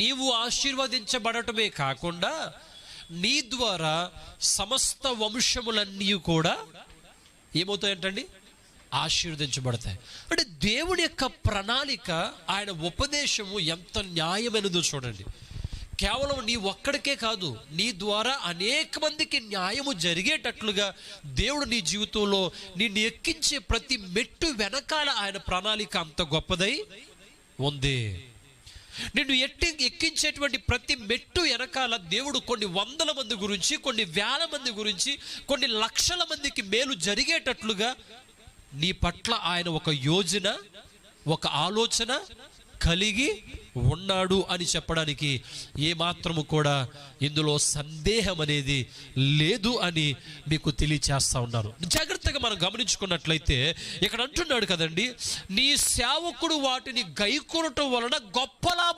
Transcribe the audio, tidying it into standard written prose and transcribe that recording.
నీవు ఆశీర్వదించబడటమే కాకుండా నీ ద్వారా సమస్త వంశములన్నీ కూడా ఏమవుతాయంటండి? ఆశీర్వదించబడతాయి. అంటే దేవుడి యొక్క ప్రణాళిక, ఆయన ఉపదేశము ఎంత న్యాయమైనదో చూడండి. కేవలం నీ ఒక్కడికే కాదు, నీ ద్వారా అనేక మందికి న్యాయము జరిగేటట్లుగా దేవుడు నీ జీవితంలో నిన్ను ఎక్కించే ప్రతి మెట్టు వెనకాల ఆయన ప్రణాళిక అంత గొప్పదై ఉంది. నిన్ను ఎక్కించేటువంటి ప్రతి మెట్టు వెనకాల దేవుడు కొన్ని వందల మంది గురించి, కొన్ని వేల మంది గురించి, కొన్ని లక్షల మందికి మేలు జరిగేటట్లుగా నీ పట్ల ఆయన ఒక యోజన, ఒక ఆలోచన కలిగి ఉన్నాడు అని చెప్పడానికి ఏమాత్రము కూడా ఇందులో సందేహం అనేది లేదు అని మీకు తెలియచేస్తా ఉన్నారు. జాగ్రత్తగా మనం గమనించుకున్నట్లయితే ఇక్కడ అంటున్నాడు కదండి, నీ సేవకుడు వాటిని గైకొనటం వలన గొప్ప లాభం